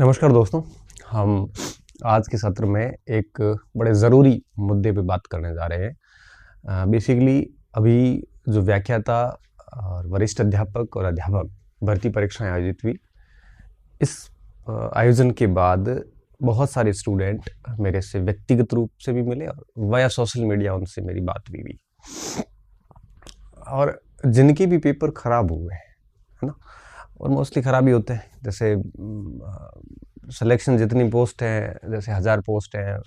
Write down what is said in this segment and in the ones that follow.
नमस्कार दोस्तों। हम आज के सत्र में एक बड़े ज़रूरी मुद्दे पे बात करने जा रहे हैं। बेसिकली अभी जो व्याख्याता और वरिष्ठ अध्यापक और अध्यापक भर्ती परीक्षाएं आयोजित हुई, इस आयोजन के बाद बहुत सारे स्टूडेंट मेरे से व्यक्तिगत रूप से भी मिले और वाया सोशल मीडिया उनसे मेरी बात भी हुई और जिनके भी पेपर ख़राब हुए हैं, है ना, और मोस्टली ख़राब ही होते हैं। जैसे सिलेक्शन जितनी पोस्ट हैं, जैसे 1000 पोस्ट हैं,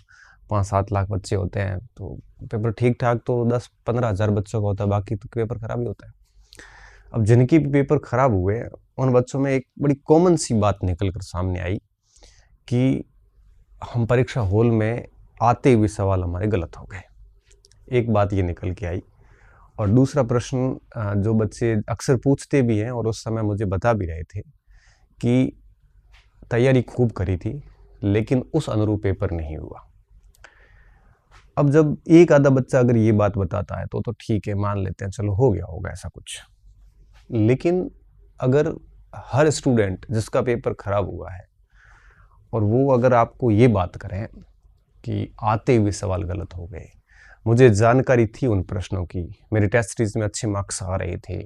5-7 लाख बच्चे होते हैं, तो पेपर ठीक ठाक तो 10-15 हज़ार बच्चों का होता है, बाकी तो पेपर ख़राब ही होता है। अब जिनके भी पेपर ख़राब हुए, उन बच्चों में एक बड़ी कॉमन सी बात निकल कर सामने आई कि हम परीक्षा हॉल में आते हुए सवाल हमारे गलत हो गए। एक बात ये निकल के आई। और दूसरा प्रश्न जो बच्चे अक्सर पूछते भी हैं और उस समय मुझे बता भी रहे थे कि तैयारी खूब करी थी, लेकिन उस अनुरूप पेपर नहीं हुआ। अब जब एक आधा बच्चा अगर ये बात बताता है तो ठीक है, मान लेते हैं, चलो हो गया होगा ऐसा कुछ। लेकिन अगर हर स्टूडेंट जिसका पेपर खराब हुआ है और वो अगर आपको ये बात करें कि आते हुए सवाल गलत हो गए, मुझे जानकारी थी उन प्रश्नों की, मेरे टेस्ट सीरीज में अच्छे मार्क्स आ रहे थे,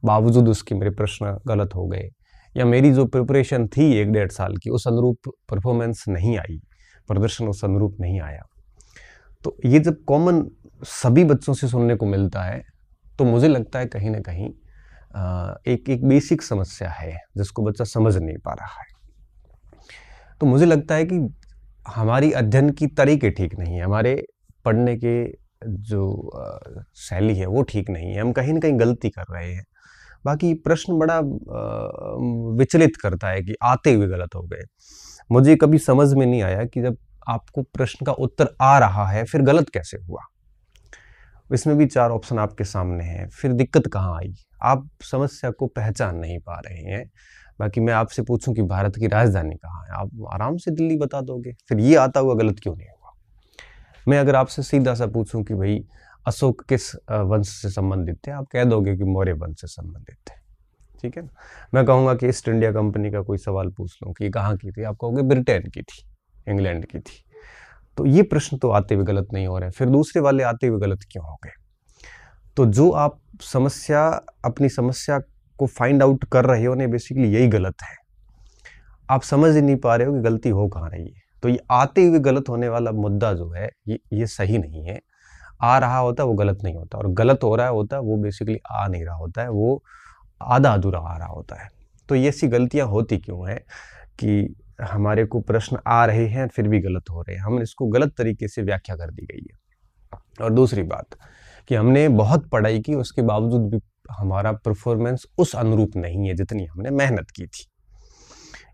बावजूद उसके मेरे प्रश्न गलत हो गए, या मेरी जो प्रिपरेशन थी 1-1.5 साल की, उस अनुरूप परफॉर्मेंस नहीं आई, प्रदर्शन उस अनुरूप नहीं आया। तो ये जब कॉमन सभी बच्चों से सुनने को मिलता है, तो मुझे लगता है कहीं ना कहीं एक बेसिक समस्या है जिसको बच्चा समझ नहीं पा रहा है। तो मुझे लगता है कि हमारी अध्ययन की तरीके ठीक नहीं है, हमारे पढ़ने के जो शैली है वो ठीक नहीं है, हम कहीं ना कहीं गलती कर रहे हैं। बाकी प्रश्न बड़ा विचलित करता है कि आते हुए गलत हो गए। मुझे कभी समझ में नहीं आया कि जब आपको प्रश्न का उत्तर आ रहा है फिर गलत कैसे हुआ। इसमें भी 4 ऑप्शन आपके सामने हैं, फिर दिक्कत कहाँ आई? आप समस्या को पहचान नहीं पा रहे हैं। बाकी मैं आपसे पूछूं कि भारत की राजधानी कहाँ है, आप आराम से दिल्ली बता दोगे, फिर ये आता हुआ गलत क्यों नहीं हुआ? मैं अगर आपसे सीधा सा पूछूं कि भाई अशोक किस वंश से संबंधित थे, आप कह दोगे कि मौर्य वंश से संबंधित थे, ठीक है ना। मैं कहूँगा कि ईस्ट इंडिया कंपनी का कोई सवाल पूछ लूँ कि कहाँ की थी, आप कहोगे ब्रिटेन की थी, इंग्लैंड की थी। तो ये प्रश्न तो आते हुए गलत नहीं हो रहे, फिर दूसरे वाले आते हुए गलत क्यों हो गए? तो जो आप अपनी समस्या को फाइंड आउट कर रहे हो ना, बेसिकली यही गलत है। आप समझ ही नहीं पा रहे हो कि गलती हो कहाँ रही है। तो ये आते हुए गलत होने वाला मुद्दा जो है, ये सही नहीं है। आ रहा होता है वो गलत नहीं होता, और गलत हो रहा होता है वो बेसिकली आ नहीं रहा होता है, वो आधा अधूरा आ रहा होता है। तो ये ऐसी गलतियां होती क्यों हैं कि हमारे को प्रश्न आ रहे हैं फिर भी गलत हो रहे हैं? हम इसको गलत तरीके से व्याख्या कर दी गई है। और दूसरी बात कि हमने बहुत पढ़ाई की, उसके बावजूद भी हमारा परफॉर्मेंस उस अनुरूप नहीं है जितनी हमने मेहनत की थी।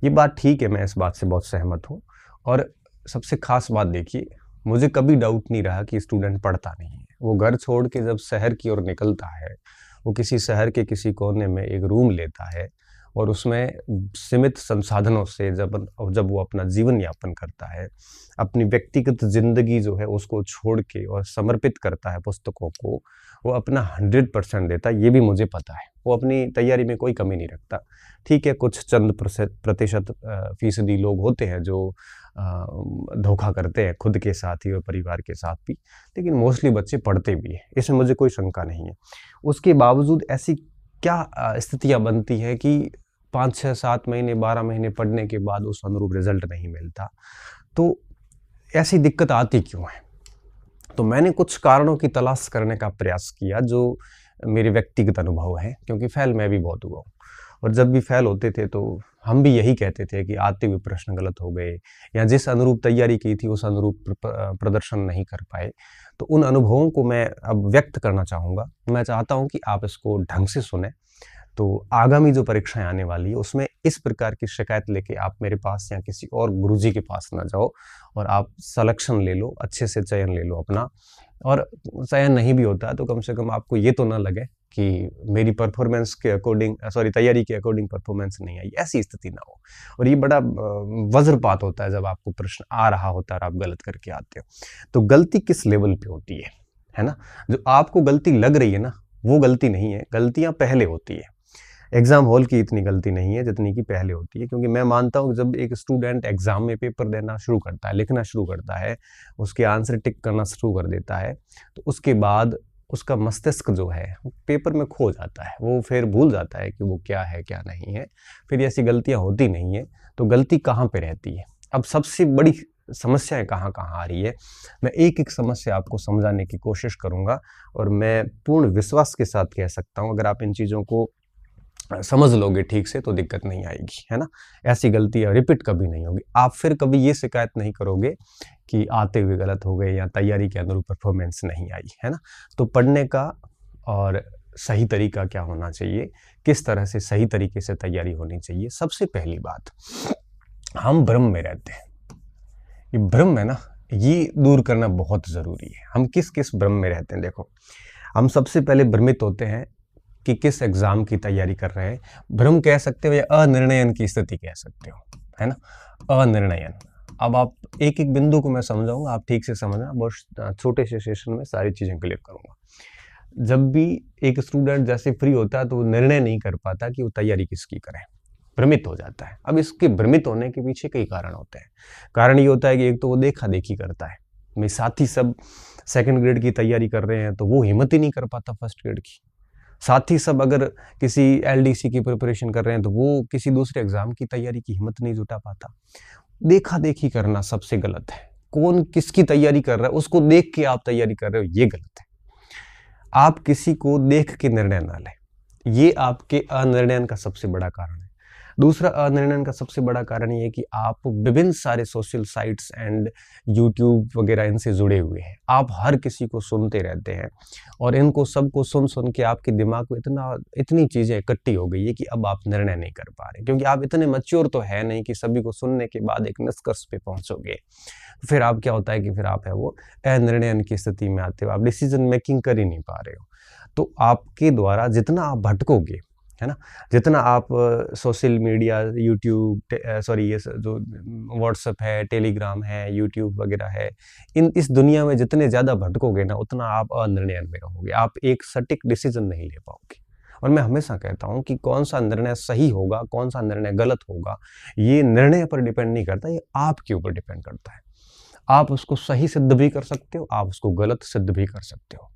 ये बात ठीक है, मैं इस बात से बहुत सहमत हूँ। और सबसे खास बात देखिए, मुझे कभी डाउट नहीं रहा कि स्टूडेंट पढ़ता नहीं है। वो घर छोड़ के जब शहर की ओर निकलता है, वो किसी शहर के किसी कोने में एक रूम लेता है और उसमें सीमित संसाधनों से जब वो अपना जीवन यापन करता है, अपनी व्यक्तिगत जिंदगी जो है उसको छोड़ के और समर्पित करता है पुस्तकों को, वो अपना 100% देता है। ये भी मुझे पता है, वो अपनी तैयारी में कोई कमी नहीं रखता। ठीक है, कुछ चंद प्रतिशत फीसदी लोग होते हैं जो धोखा करते हैं खुद के साथ ही और परिवार के साथ भी, लेकिन मोस्टली बच्चे पढ़ते भी हैं, इसमें मुझे कोई शंका नहीं है। उसके बावजूद ऐसी क्या स्थितियां बनती हैं कि 5-6-7 महीने 12 महीने पढ़ने के बाद उस अनुरूप रिजल्ट नहीं मिलता? तो ऐसी दिक्कत आती क्यों है? तो मैंने कुछ कारणों की तलाश करने का प्रयास किया जो मेरे व्यक्तिगत अनुभव है, क्योंकि फेल मैं भी बहुत हुआ हूँ। और जब भी फेल होते थे तो हम भी यही कहते थे कि आते हुए प्रश्न गलत हो गए, या जिस अनुरूप तैयारी की थी उस अनुरूप प्रदर्शन नहीं कर पाए। तो उन अनुभवों को मैं अब व्यक्त करना चाहूँगा। मैं चाहता हूँ कि आप इसको ढंग से सुने, तो आगामी जो परीक्षाएं आने वाली है उसमें इस प्रकार की शिकायत लेके आप मेरे पास या किसी और गुरुजी के पास ना जाओ, और आप सिलेक्शन ले लो, अच्छे से चयन ले लो अपना। और चयन नहीं भी होता है तो कम से कम आपको ये तो ना लगे कि मेरी परफॉर्मेंस के अकॉर्डिंग, तैयारी के अकॉर्डिंग परफॉर्मेंस नहीं आई, ऐसी स्थिति ना हो। और ये बड़ा वज्रपात होता है जब आपको प्रश्न आ रहा होता है और आप गलत करके आते हो। तो गलती किस लेवल पे होती है ना? जो आपको गलती लग रही है ना, वो गलती नहीं है, गलतियां पहले होती है। एग्ज़ाम हॉल की इतनी गलती नहीं है जितनी कि पहले होती है, क्योंकि मैं मानता हूँ कि जब एक स्टूडेंट एग्ज़ाम में पेपर देना शुरू करता है, लिखना शुरू करता है, उसके आंसर टिक करना शुरू कर देता है, तो उसके बाद उसका मस्तिष्क जो है वो पेपर में खो जाता है, वो फिर भूल जाता है कि वो क्या है क्या नहीं है, फिर ऐसी गलतियाँ होती नहीं है। तो गलती कहाँ पे रहती है? अब सबसे बड़ी समस्याएं कहाँ कहाँ आ रही है, मैं एक एक समस्या आपको समझाने की कोशिश करूँगा, और मैं पूर्ण विश्वास के साथ कह सकता हूँ अगर आप इन चीज़ों को समझ लोगे ठीक से तो दिक्कत नहीं आएगी, है ना? ऐसी गलती रिपीट कभी नहीं होगी। आप फिर कभी ये शिकायत नहीं करोगे कि आते हुए गलत हो गए या तैयारी के अनुरूप परफॉर्मेंस नहीं आई, है ना? तो पढ़ने का और सही तरीका क्या होना चाहिए, किस तरह से सही तरीके से तैयारी होनी चाहिए। सबसे पहली बात, हम भ्रम में रहते हैं। ये भ्रम है ना, ये दूर करना बहुत ज़रूरी है। हम किस किस भ्रम में रहते हैं, देखो, हम सबसे पहले भ्रमित होते हैं कि किस एग्ज़ाम की तैयारी कर रहे हैं। भ्रम कह सकते हो या अनिर्णयन की स्थिति कह सकते हो, है ना? अनिर्णयन। अब आप एक एक बिंदु को मैं समझाऊंगा, आप ठीक से समझना, बहुत छोटे से सेशन में सारी चीज़ें क्लियर करूंगा। जब भी एक स्टूडेंट जैसे फ्री होता है तो वो निर्णय नहीं कर पाता कि वो तैयारी किसकी करे, भ्रमित हो जाता है। अब इसके भ्रमित होने के पीछे कई कारण होते हैं। कारण ये होता है कि एक तो वो देखा देखी करता है, मेरे साथी सब सेकंड ग्रेड की तैयारी कर रहे हैं तो वो हिम्मत ही नहीं कर पाता फर्स्ट ग्रेड की। साथी सब अगर किसी एलडीसी की प्रिपरेशन कर रहे हैं तो वो किसी दूसरे एग्जाम की तैयारी की हिम्मत नहीं जुटा पाता। देखा देखी करना सबसे गलत है। कौन किसकी तैयारी कर रहा है उसको देख के आप तैयारी कर रहे हो, ये गलत है। आप किसी को देख के निर्णय ना लें, ये आपके अनिर्णयन का सबसे बड़ा कारण है। दूसरा अनिर्णयन का सबसे बड़ा कारण ये है कि आप विभिन्न सारे सोशल साइट्स एंड यूट्यूब वगैरह इनसे जुड़े हुए हैं। आप हर किसी को सुनते रहते हैं और इनको सबको सुन सुन के आपके दिमाग में इतनी चीज़ें इकट्ठी हो गई है कि अब आप निर्णय नहीं कर पा रहे, क्योंकि आप इतने मैच्योर तो है नहीं कि सभी को सुनने के बाद एक निष्कर्ष पे पहुंचोगे। फिर आप क्या होता है कि फिर आप है वो अनिर्णयन की स्थिति में आते हो, आप डिसीजन मेकिंग कर ही नहीं पा रहे हो। तो आपके द्वारा जितना आप भटकोगे, है ना, जितना आप सोशल मीडिया, यूट्यूब, ये जो व्हाट्सएप है, टेलीग्राम है, यूट्यूब वगैरह है, इस दुनिया में जितने ज़्यादा भटकोगे ना, उतना आप अनिर्णय में रहोगे, आप एक सटीक डिसीजन नहीं ले पाओगे। और मैं हमेशा कहता हूँ कि कौन सा निर्णय सही होगा, कौन सा निर्णय गलत होगा, ये निर्णय पर डिपेंड नहीं करता, ये आपके ऊपर डिपेंड करता है। आप उसको सही सिद्ध भी कर सकते हो, आप उसको गलत सिद्ध भी कर सकते हो।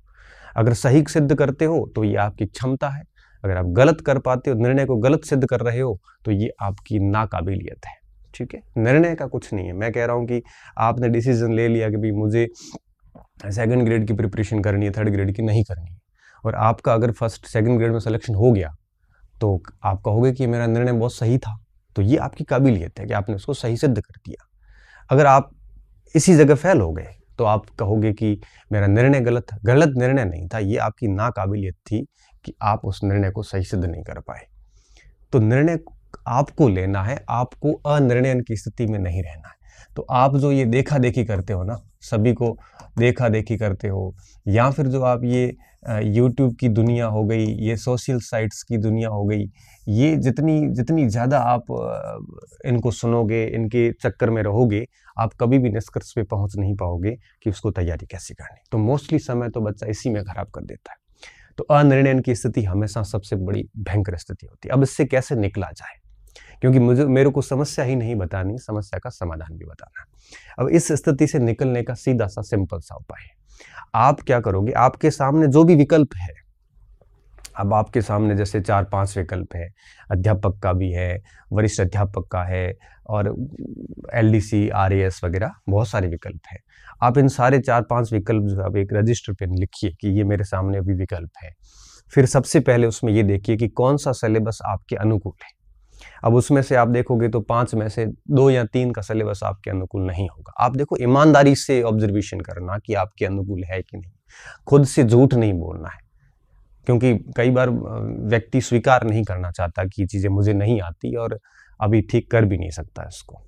अगर सही सिद्ध करते हो तो ये आपकी क्षमता है, अगर आप गलत कर पाते हो, निर्णय को गलत सिद्ध कर रहे हो, तो ये आपकी नाकाबिलियत है। ठीक है, निर्णय का कुछ नहीं है। मैं कह रहा हूँ कि आपने डिसीजन ले लिया कि भाई मुझे सेकंड ग्रेड की प्रिपरेशन करनी है, थर्ड ग्रेड की नहीं करनी है, और आपका अगर फर्स्ट सेकंड ग्रेड में सिलेक्शन हो गया तो आप कहोगे कि मेरा निर्णय बहुत सही था, तो ये आपकी काबिलियत है कि आपने उसको सही सिद्ध कर दिया। अगर आप इसी जगह फेल हो गए तो आप कहोगे कि मेरा निर्णय गलत था। गलत निर्णय नहीं था, ये आपकी नाकाबिलियत थी कि आप उस निर्णय को सही सिद्ध नहीं कर पाए। तो निर्णय आपको लेना है, आपको अनिर्णयन की स्थिति में नहीं रहना है। तो आप जो ये देखा देखी करते हो ना, सभी को देखा देखी करते हो, या फिर जो आप ये यूट्यूब की दुनिया हो गई, ये सोशल साइट्स की दुनिया हो गई, ये जितनी ज़्यादा आप इनको सुनोगे, इनके चक्कर में रहोगे, आप कभी भी निष्कर्ष पे पहुंच नहीं पाओगे कि उसको तैयारी कैसे करनी। तो मोस्टली समय तो बच्चा इसी में खराब कर देता है। तो अनिर्णयन की स्थिति हमेशा सबसे बड़ी भयंकर स्थिति होती है। अब इससे कैसे निकला जाए, क्योंकि मेरे को समस्या ही नहीं बतानी, समस्या का समाधान भी बताना है। अब इस स्थिति से निकलने का सीधा सा सिंपल सा उपाय है। आप क्या करोगे, आपके सामने जो भी विकल्प है, अब आपके सामने जैसे 4-5 विकल्प है, अध्यापक का भी है, वरिष्ठ अध्यापक का है, और एलडीसी, आरएएस वगैरह बहुत सारे विकल्प हैं। आप इन सारे 4-5 विकल्प जो आप एक रजिस्टर पे लिखिए कि ये मेरे सामने अभी विकल्प है। फिर सबसे पहले उसमें ये देखिए कि कौन सा सिलेबस आपके अनुकूल है। अब उसमें से आप देखोगे तो 5 में से 2 या 3 का सिलेबस आपके अनुकूल नहीं होगा। आप देखो, ईमानदारी से ऑब्जर्वेशन करना कि आपके अनुकूल है कि नहीं। खुद से झूठ नहीं बोलना है, क्योंकि कई बार व्यक्ति स्वीकार नहीं करना चाहता कि चीज़ें मुझे नहीं आती और अभी ठीक कर भी नहीं सकता इसको।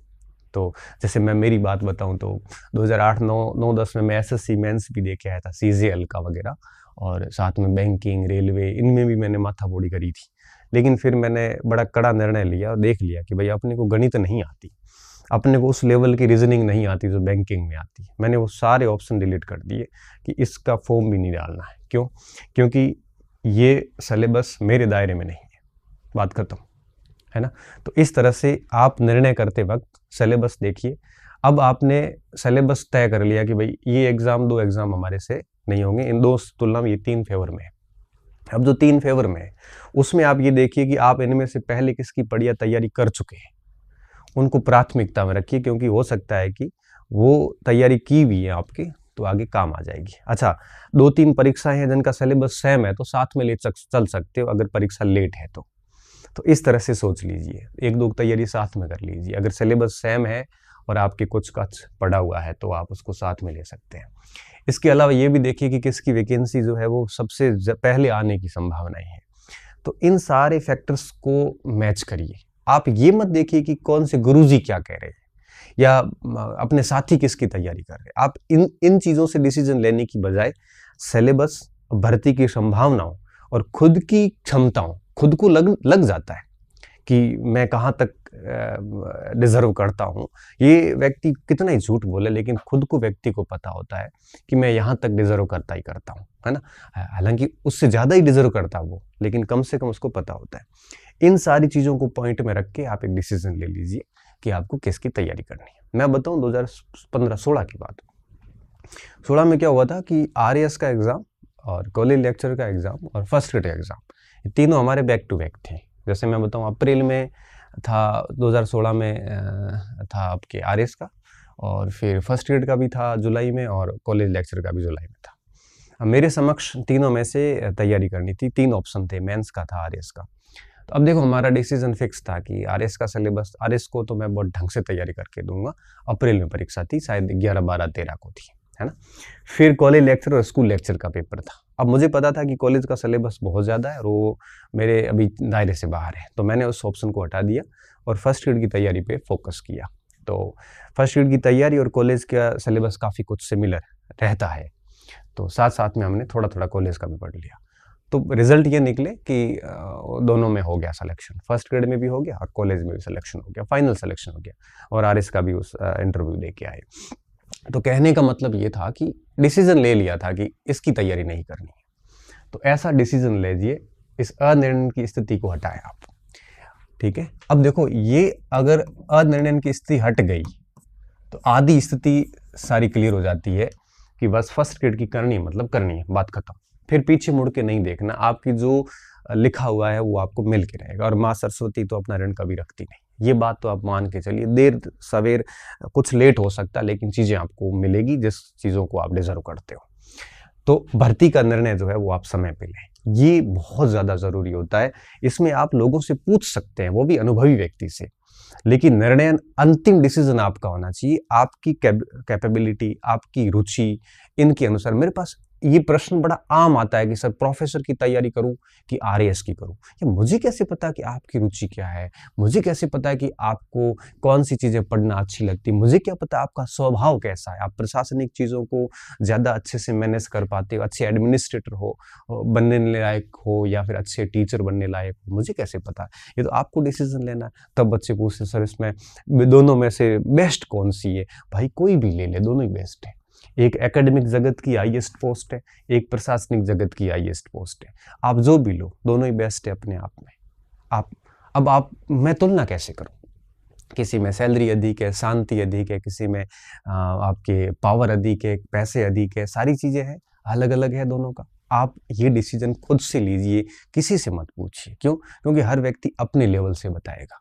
तो जैसे मैं मेरी बात बताऊं तो 2008-9-10 में मैं एसएससी मेंस भी दे के आया था, सीजीएल का वगैरह, और साथ में बैंकिंग, रेलवे, इनमें भी मैंने माथाफोड़ी करी थी। लेकिन फिर मैंने बड़ा कड़ा निर्णय लिया और देख लिया कि भाई अपने को गणित नहीं आती, अपने को उस लेवल की रीजनिंग नहीं आती जो बैंकिंग में आती। मैंने वो सारे ऑप्शन डिलीट कर दिए कि इसका फॉर्म भी नहीं डालना है। क्यों? क्योंकि ये सिलेबस मेरे दायरे में नहीं है। बात खत्म, है ना। तो इस तरह से आप निर्णय करते वक्त सिलेबस देखिए। अब आपने सिलेबस तय कर लिया कि भाई ये एग्जाम 2 एग्जाम हमारे से नहीं होंगे, इन 2 तुलना में ये 3 फेवर में है। अब जो 3 फेवर में है उसमें आप ये देखिए कि आप इनमें से पहले किसकी बढ़िया तैयारी कर चुके हैं, उनको प्राथमिकता में रखिए, क्योंकि हो सकता है कि वो तैयारी की हुई है आपकी तो आगे काम आ जाएगी। अच्छा, 2-3 परीक्षाएं हैं जिनका सिलेबस सेम है तो साथ में चल सकते हो अगर परीक्षा लेट है तो इस तरह से सोच लीजिए, 1-2 तैयारी साथ में कर लीजिए। अगर सिलेबस सेम है और आपके कुछ पड़ा हुआ है तो आप उसको साथ में ले सकते हैं। इसके अलावा ये भी देखिए कि किसकी वैकेंसी जो है वो सबसे पहले आने की संभावनाएं है। तो इन सारे फैक्टर्स को मैच करिए। आप ये मत देखिए कि कौन से गुरुजी क्या कह रहे हैं या अपने साथी किसकी तैयारी कर रहे हैं। आप इन चीज़ों से डिसीजन लेने की बजाय सिलेबस, भर्ती की संभावनाओं और खुद की क्षमताओं, खुद को लग जाता है कि मैं कहाँ तक डिजर्व करता हूँ। ये व्यक्ति कितना ही झूठ बोले, लेकिन खुद को व्यक्ति को पता होता है कि मैं यहाँ तक डिजर्व करता ही करता हूँ, है ना। हालांकि उससे ज़्यादा ही डिजर्व करता वो, लेकिन कम से कम उसको पता होता है। इन सारी चीज़ों को पॉइंट में रख के आप एक डिसीजन ले लीजिए कि आपको किसकी तैयारी करनी है। मैं बताऊँ 2015-16 की बात। 16 में क्या हुआ था कि RAS का एग्ज़ाम और कॉलेज लेक्चर का एग्ज़ाम और फर्स्ट ग्रेड का एग्ज़ाम, ये तीनों हमारे बैक टू बैक थे। जैसे मैं बताऊँ, अप्रैल में था 2016 में था आपके RAS का, और फिर फर्स्ट ग्रेड का भी था जुलाई में, और कॉलेज लेक्चर का भी जुलाई में था। अब मेरे समक्ष तीनों में से तैयारी करनी थी, 3 ऑप्शन थे, मेंस का था, RAS का। तो अब देखो, हमारा डिसीजन फिक्स था कि RAS का सिलेबस, RAS को तो मैं बहुत ढंग से तैयारी करके दूंगा। अप्रैल में परीक्षा थी, शायद 11, 12, 13 को थी, है ना। फिर कॉलेज लेक्चर और स्कूल लेक्चर का पेपर था। अब मुझे पता था कि कॉलेज का सिलेबस बहुत ज़्यादा है और वो मेरे अभी दायरे से बाहर है, तो मैंने उस ऑप्शन को हटा दिया और फर्स्ट ग्रेड की तैयारी पे फोकस किया। तो फर्स्ट ग्रेड की तैयारी और कॉलेज का सिलेबस काफ़ी कुछ सिमिलर रहता है, तो साथ साथ में हमने थोड़ा थोड़ा कॉलेज का भी पढ़ लिया। तो रिजल्ट ये निकले कि दोनों में हो गया सिलेक्शन, फर्स्ट ग्रेड में भी हो गया और कॉलेज में भी सिलेक्शन हो गया, फाइनल सिलेक्शन हो गया, और RAS का भी उस इंटरव्यू दे के आए। तो कहने का मतलब ये था कि डिसीजन ले लिया था कि इसकी तैयारी नहीं करनी है। तो ऐसा डिसीजन लीजिए, इस अनिर्णय की स्थिति को हटाएं आप, ठीक है। अब देखो, ये अगर अनिर्णय की स्थिति हट गई तो आधी स्थिति सारी क्लियर हो जाती है कि बस फर्स्ट ग्रेड की करनी है, मतलब करनी है, बात खत्म। फिर पीछे मुड़ के नहीं देखना, आपकी जो लिखा हुआ है वो आपको मिल के रहेगा। और माँ सरस्वती तो अपना ऋण कभी रखती नहीं, ये बात तो आप मान के चलिए। देर सवेर, कुछ लेट हो सकता है, लेकिन चीज़ें आपको मिलेगी जिस चीज़ों को आप डिजर्व करते हो। तो भर्ती का निर्णय जो है वो आप समय पे लें, ये बहुत ज़्यादा ज़रूरी होता है। इसमें आप लोगों से पूछ सकते हैं, वो भी अनुभवी व्यक्ति से, लेकिन निर्णय, अंतिम डिसीजन आपका होना चाहिए, आपकी कैपेबिलिटी, आपकी रुचि, इनके अनुसार। मेरे पास ये प्रश्न बड़ा आम आता है कि सर, प्रोफेसर की तैयारी करूं कि RAS की करूं। ये मुझे कैसे पता कि आपकी रुचि क्या है, मुझे कैसे पता है कि आपको कौन सी चीज़ें पढ़ना अच्छी लगती, मुझे क्या पता आपका स्वभाव कैसा है, आप प्रशासनिक चीज़ों को ज़्यादा अच्छे से मैनेज कर पाते हो, अच्छे एडमिनिस्ट्रेटर हो, बनने लायक हो, या फिर अच्छे टीचर बनने लायक हो, मुझे कैसे पता। ये तो आपको डिसीजन लेना है। तब बच्चे पूछते, सर इसमें दोनों में से बेस्ट कौन सी है। भाई कोई भी ले ले, दोनों ही बेस्ट है। एक एकेडमिक जगत की हाईएस्ट पोस्ट है, एक प्रशासनिक जगत की हाईएस्ट पोस्ट है। आप जो भी लो, दोनों ही बेस्ट है अपने आप में। आप मैं तुलना कैसे करूं, किसी में सैलरी अधिक है, शांति अधिक है, किसी में आपके पावर अधिक है, पैसे अधिक है, सारी चीजें हैं, अलग अलग है दोनों का। आप ये डिसीजन खुद से लीजिए, किसी से मत पूछिए। क्यों? क्योंकि हर व्यक्ति अपने लेवल से बताएगा।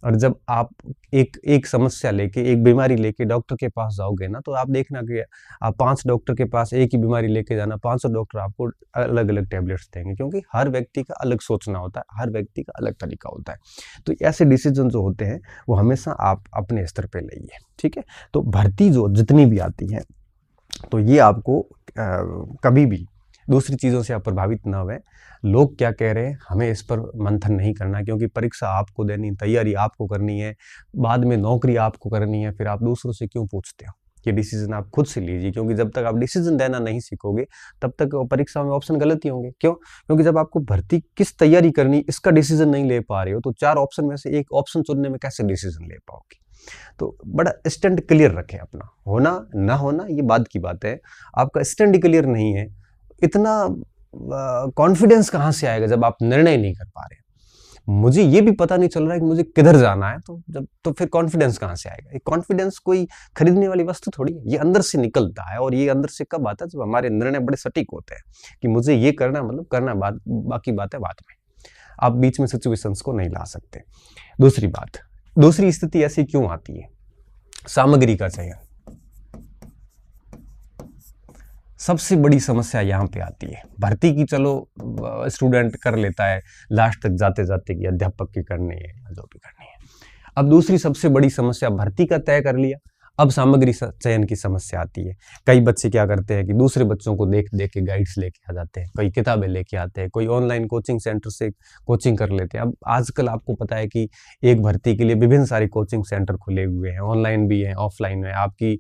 और जब आप एक समस्या लेके, एक बीमारी लेके डॉक्टर के पास जाओगे ना, तो आप देखना कि आप 5 डॉक्टर के पास एक ही बीमारी लेके जाना, 500 डॉक्टर आपको अलग अलग टैबलेट्स देंगे, क्योंकि हर व्यक्ति का अलग सोचना होता है, हर व्यक्ति का अलग तरीका होता है। तो ऐसे डिसीजन जो होते हैं वो हमेशा आप अपने स्तर पे लाइए, ठीक है। तो भर्ती जो जितनी भी आती है, तो ये आपको कभी भी दूसरी चीज़ों से आप प्रभावित ना हुए। लोग क्या कह रहे हैं, हमें इस पर मंथन नहीं करना, क्योंकि परीक्षा आपको देनी, तैयारी आपको करनी है, बाद में नौकरी आपको करनी है, फिर आप दूसरों से क्यों पूछते हो। ये डिसीजन आप खुद से लीजिए, क्योंकि जब तक आप डिसीजन देना नहीं सीखोगे तब तक परीक्षा में ऑप्शन गलत ही होंगे। क्यों? क्योंकि जब आपको भर्ती किस तैयारी करनी, इसका डिसीजन नहीं ले पा रहे हो, तो 4 ऑप्शन में से एक ऑप्शन चुनने में कैसे डिसीजन ले पाओगे। तो बड़ा स्टैंड क्लियर रखें अपना, होना ना होना ये बाद की बात है। आपका स्टैंड क्लियर नहीं है, इतना कॉन्फिडेंस कहाँ से आएगा जब आप निर्णय नहीं कर पा रहे। मुझे ये भी पता नहीं चल रहा है कि मुझे किधर जाना है, तो फिर कॉन्फिडेंस कहाँ से आएगा? ये कॉन्फिडेंस कोई खरीदने वाली वस्तु थोड़ी है, ये अंदर से निकलता है। और ये अंदर से कब आता है? जब हमारे निर्णय बड़े सटीक होते हैं कि मुझे ये करना, मतलब करना, बाकी बातें बाद में। आप बीच में सिचुएशंस को नहीं ला सकते। दूसरी स्थिति ऐसी क्यों आती है? सामग्री का चयन सबसे बड़ी समस्या यहाँ पे आती है। भर्ती की चलो स्टूडेंट कर लेता है लास्ट तक जाते जाते कि अध्यापक की करनी है या जो भी करनी है। अब दूसरी सबसे बड़ी समस्या, भर्ती का तय कर लिया, अब सामग्री चयन की समस्या आती है। कई बच्चे क्या करते हैं कि दूसरे बच्चों को देख देख के गाइड्स लेके आ जाते हैं, कई किताबें लेके आते हैं, कोई ऑनलाइन कोचिंग सेंटर से कोचिंग कर लेते हैं। अब आजकल आपको पता है कि एक भर्ती के लिए विभिन्न सारे कोचिंग सेंटर खुले हुए हैं, ऑनलाइन भी हैं, ऑफलाइन है। आपकी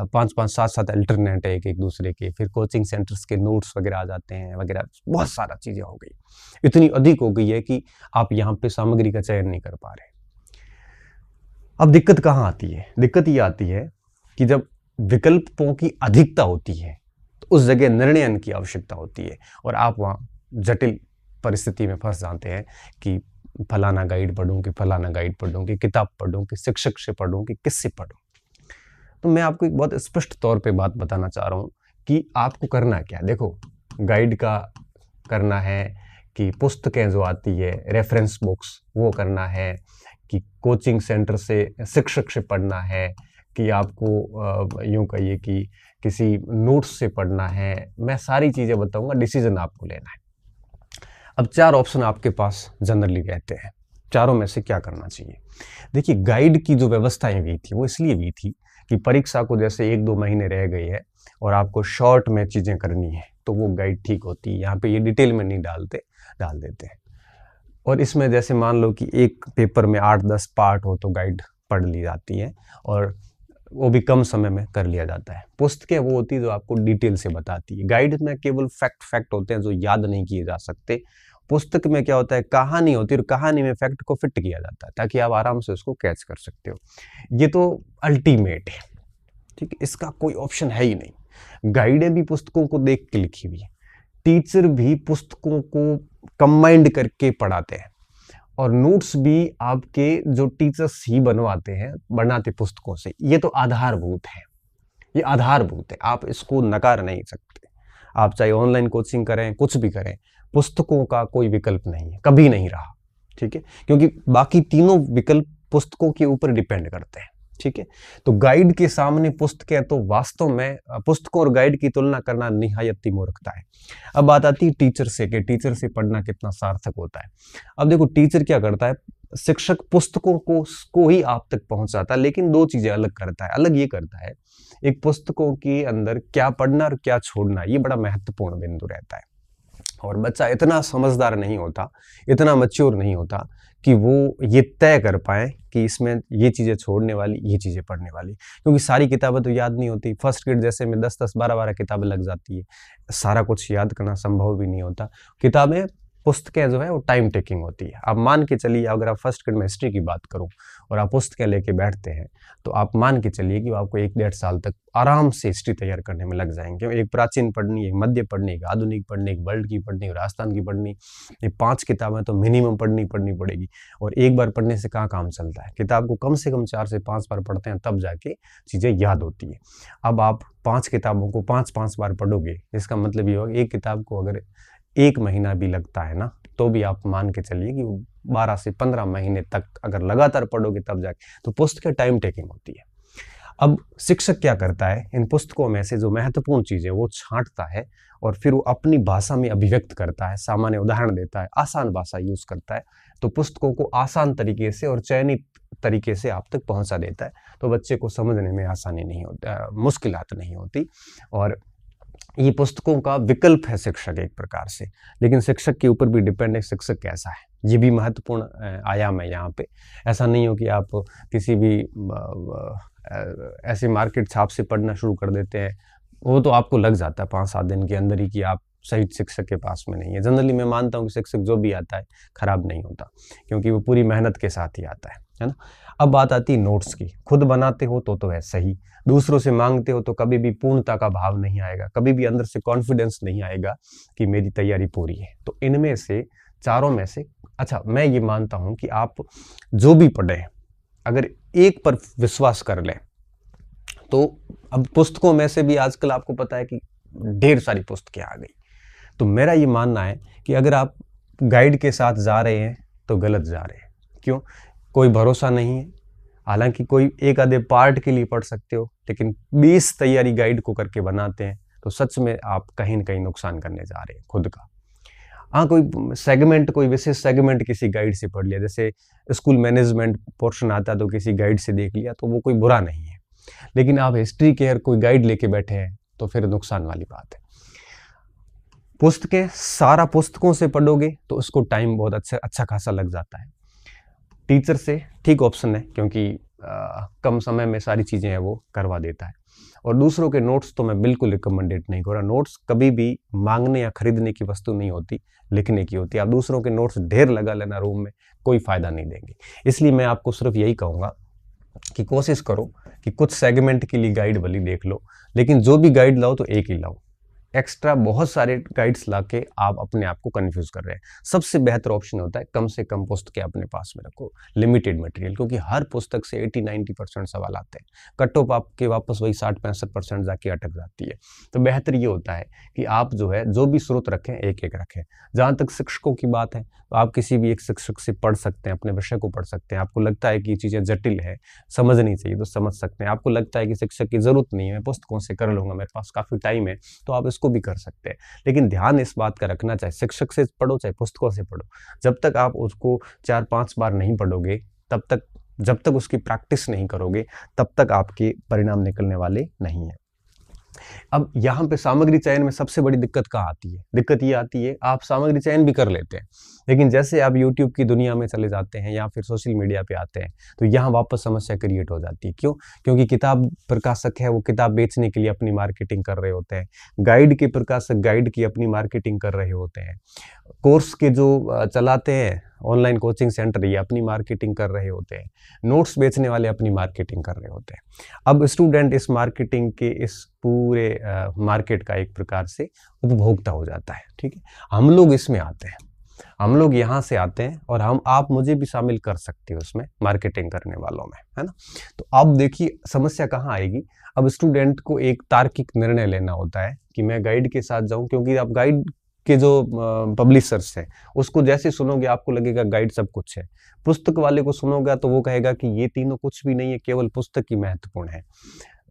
5-5, 7-7 अल्टरनेट है एक दूसरे के। फिर कोचिंग सेंटर्स के नोट्स वगैरह आ जाते हैं वगैरह, बहुत सारा चीज़ें हो गई, इतनी अधिक हो गई है कि आप यहाँ पे सामग्री का चयन नहीं कर पा रहे। अब दिक्कत कहाँ आती है? दिक्कत ये आती है कि जब विकल्पों की अधिकता होती है तो उस जगह निर्णय की आवश्यकता होती है, और आप वहाँ जटिल परिस्थिति में फंस जाते हैं कि फलाना गाइड पढ़ूं, कि फलाना गाइड पढ़ूं, कि किताब पढ़ूं, कि शिक्षक से पढ़ूं, कि किससे पढ़ूं। तो मैं आपको एक बहुत स्पष्ट तौर पे बात बताना चाह रहा हूँ कि आपको करना क्या है। देखो, गाइड का करना है कि पुस्तकें जो आती है, रेफरेंस बुक्स, वो करना है कि कोचिंग सेंटर से शिक्षक से पढ़ना है, कि आपको यूँ कहिए कि किसी नोट्स से पढ़ना है। मैं सारी चीज़ें बताऊंगा, डिसीजन आपको लेना है। अब 4 ऑप्शन आपके पास जनरली रहते हैं, चारों में से क्या करना चाहिए? देखिए, गाइड की जो व्यवस्थाएं हुई थी वो इसलिए हुई थी कि परीक्षा को जैसे 1-2 महीने रह गई है और आपको शॉर्ट में चीज़ें करनी है, तो वो गाइड ठीक होती है। यहाँ पे ये डिटेल में नहीं डाल देते हैं। और इसमें जैसे मान लो कि एक पेपर में 8-10 पार्ट हो तो गाइड पढ़ ली जाती है, और वो भी कम समय में कर लिया जाता है। पुस्तकें वो होती है जो आपको डिटेल से बताती है। गाइड में केवल फैक्ट होते हैं जो याद नहीं किए जा सकते। पुस्तक में क्या होता है, कहानी होती है, और कहानी में फैक्ट को फिट किया जाता है ताकि आप आराम से उसको कैच कर सकते हो। ये तो अल्टीमेट है, ठीक है, इसका कोई ऑप्शन है ही नहीं। गाइडें भी पुस्तकों को देख के लिखी हुई है, टीचर भी पुस्तकों को कंबाइंड करके पढ़ाते हैं, और नोट्स भी आपके जो टीचर्स ही बनाते पुस्तकों से। ये तो आधारभूत है, ये आधारभूत है, आप इसको नकार नहीं सकते। आप चाहे ऑनलाइन कोचिंग करें, कुछ भी करें, पुस्तकों का कोई विकल्प नहीं है, कभी नहीं रहा, ठीक है, क्योंकि बाकी तीनों विकल्प पुस्तकों के ऊपर डिपेंड करते हैं, ठीक है। तो गाइड के सामने पुस्तकें, तो वास्तव में पुस्तकों और गाइड की तुलना करना निहायत ही मूर्खता है। अब बात आती है टीचर से, कि टीचर से पढ़ना कितना सार्थक होता है। अब देखो, टीचर क्या करता है, शिक्षक पुस्तकों को ही आप तक पहुंचाता है, लेकिन 2 चीजें अलग करता है। अलग ये करता है, एक पुस्तकों के अंदर क्या पढ़ना और क्या छोड़ना, ये बड़ा महत्वपूर्ण बिंदु रहता है। और बच्चा इतना समझदार नहीं होता, इतना मैच्योर नहीं होता कि वो ये तय कर पाए कि इसमें ये चीज़ें छोड़ने वाली, ये चीज़ें पढ़ने वाली, क्योंकि सारी किताबें तो याद नहीं होती। फर्स्ट ग्रेड जैसे में 10-10, 12-12 किताबें लग जाती है, सारा कुछ याद करना संभव भी नहीं होता। किताबें, पुस्तकें जो है वो टाइम टेकिंग होती है। आप मान के चलिए, अगर आप फर्स्ट ग्रेड में हिस्ट्री की बात करूं और आप पुस्तकें लेके बैठते हैं, तो आप मान के चलिए कि आपको 1-1.5 साल तक आराम से हिस्ट्री तैयार करने में लग जाएंगे। एक प्राचीन पढ़नी, एक मध्य पढ़नी, एक आधुनिक पढ़नी, एक वर्ल्ड की पढ़नी, एक राजस्थान की पढ़नी, ये 5 किताबें तो मिनिमम पढ़नी पड़ेगी। और एक बार पढ़ने से कहाँ काम चलता है, किताब को कम से कम 4 से 5 बार पढ़ते हैं, तब जाके चीज़ें याद होती है। अब आप 5 किताबों को 5-5 बार पढ़ोगे, इसका मतलब ये होगा एक किताब को अगर 1 महीना भी लगता है ना, तो भी आप मान के चलिए कि 12 से 15 महीने तक अगर लगातार पढ़ोगे तब जाके, तो पुस्तकें टाइम टेकिंग होती है। अब शिक्षक क्या करता है, इन पुस्तकों में से जो महत्वपूर्ण चीजें वो छांटता है और फिर वो अपनी भाषा में अभिव्यक्त करता है, सामान्य उदाहरण देता है, आसान भाषा यूज करता है, तो पुस्तकों को आसान तरीके से और चयनित तरीके से आप तक पहुंचा देता है। तो बच्चे को समझने में आसानी नहीं होती, मुश्किलात नहीं होती। और ये पुस्तकों का विकल्प है शिक्षक एक प्रकार से, लेकिन शिक्षक के ऊपर भी डिपेंड है शिक्षक कैसा है, ये भी महत्वपूर्ण आयाम है यहाँ पे। ऐसा नहीं हो कि आप किसी भी ऐसे मार्केट छाप से पढ़ना शुरू कर देते हैं, वो तो आपको लग जाता है 5-7 दिन के अंदर ही कि आप सही शिक्षक के पास में नहीं है। जनरली मैं मानता हूँ कि शिक्षक जो भी आता है खराब नहीं होता, क्योंकि वो पूरी मेहनत के साथ ही आता है ना। अब बात आती है नोट्स की। खुद बनाते हो तो है सही, दूसरों से मांगते हो तो कभी भी पूर्णता का भाव नहीं आएगा, कभी भी अंदर से कॉन्फिडेंस नहीं आएगा कि मेरी तैयारी पूरी है। तो इनमें से चारों में से अच्छा, मैं ये मानता हूं कि आप जो भी पढ़ें, अगर एक पर विश्वास कर लें तो अब पुस्तकों में से भी आजकल आपको पता है कि ढेर सारी पुस्तकें आ गई। तो मेरा ये मानना है कि अगर आप गाइड के साथ जा रहे हैं तो गलत जा रहे हैं। क्यों? कोई भरोसा नहीं है। हालांकि कोई एक आधे पार्ट के लिए पढ़ सकते हो, लेकिन 20 तैयारी गाइड को करके बनाते हैं तो सच में आप कहीं ना कहीं नुकसान करने जा रहे हैं खुद का। हाँ, कोई सेगमेंट, कोई विशेष सेगमेंट किसी गाइड से पढ़ लिया, जैसे स्कूल मैनेजमेंट पोर्शन आता है तो किसी गाइड से देख लिया, तो वो कोई बुरा नहीं है। लेकिन आप हिस्ट्री के हर कोई गाइड लेके बैठे हैं तो फिर नुकसान वाली बात है। पुस्तकें सारा पुस्तकों से पढ़ोगे तो उसको टाइम बहुत अच्छा खासा लग जाता है। टीचर से ठीक ऑप्शन है, क्योंकि कम समय में सारी चीज़ें हैं वो करवा देता है। और दूसरों के नोट्स तो मैं बिल्कुल रिकमेंडेड नहीं करूँगा। नोट्स कभी भी मांगने या खरीदने की वस्तु नहीं होती, लिखने की होती है। आप दूसरों के नोट्स ढेर लगा लेना रूम में, कोई फ़ायदा नहीं देंगे। इसलिए मैं आपको सिर्फ यही कहूँगा कि कोशिश करो कि कुछ सेगमेंट के लिए गाइड भली देख लो, लेकिन जो भी गाइड लाओ तो एक ही लाओ। एक्स्ट्रा बहुत सारे गाइड्स लाके आप अपने आप को कंफ्यूज कर रहे हैं। सबसे बेहतर ऑप्शन होता है कम से कम पुस्तकें अपने पास में रखो, लिमिटेड मटेरियल, क्योंकि हर पुस्तक से 80-90% सवाल आते हैं। कट ऑफ आपके वापस वही 60-65% जाके अटक जाती है। तो बेहतर ये होता है कि आप जो है जो भी स्रोत रखें एक एक रखें। जहाँ तक शिक्षकों की बात है तो आप किसी भी एक शिक्षक से पढ़ सकते हैं, अपने विषय को पढ़ सकते हैं। आपको लगता है कि ये चीज़ें जटिल है, समझनी चाहिए तो समझ सकते हैं। आपको लगता है कि शिक्षक की ज़रूरत नहीं है, मैं पुस्तकों से कर लूँगा, मेरे पास काफ़ी टाइम है, तो आप इसको भी कर सकते हैं। लेकिन ध्यान इस बात का रखना, चाहे शिक्षक से पढ़ो चाहे पुस्तकों से पढ़ो, जब तक आप उसको 4-5 बार नहीं पढ़ोगे, तब तक, जब तक उसकी प्रैक्टिस नहीं करोगे, तब तक आपके परिणाम निकलने वाले नहीं है। अब यहाँ पे सामग्री चयन में सबसे बड़ी दिक्कत कहाँ आती है? दिक्कत ये आती है, आप सामग्री चयन भी कर लेते हैं, लेकिन जैसे आप यूट्यूब की दुनिया में चले जाते हैं या फिर सोशल मीडिया पे आते हैं, तो यहाँ वापस समस्या क्रिएट हो जाती है। क्यों? क्योंकि किताब प्रकाशक है, वो किताब बेचने के लिए अपनी मार्केटिंग कर रहे होते हैं। गाइड के प्रकाशक गाइड की अपनी मार्केटिंग कर रहे होते हैं। कोर्स के जो चलाते हैं ऑनलाइन कोचिंग सेंटर, ये अपनी मार्केटिंग कर रहे होते हैं। नोट्स बेचने वाले अपनी मार्केटिंग कर रहे होते हैं। अब स्टूडेंट इस मार्केटिंग के, इस पूरे मार्केट का एक प्रकार से उपभोक्ता हो जाता है। ठीक है, हम लोग इसमें आते हैं, हम लोग यहाँ से आते हैं, और आप मुझे भी शामिल कर सकते हो उसमें, मार्केटिंग करने वालों में, है ना। तो अब देखिए समस्या कहाँ आएगी। अब स्टूडेंट को एक तार्किक निर्णय लेना होता है कि मैं गाइड के साथ जाऊं, क्योंकि आप गाइड के जो पब्लिशर्स हैं उसको जैसे सुनोगे आपको लगेगा गाइड सब कुछ है। पुस्तक वाले को सुनोगे तो वो कहेगा कि ये तीनों कुछ भी नहीं है, केवल पुस्तक ही महत्वपूर्ण है,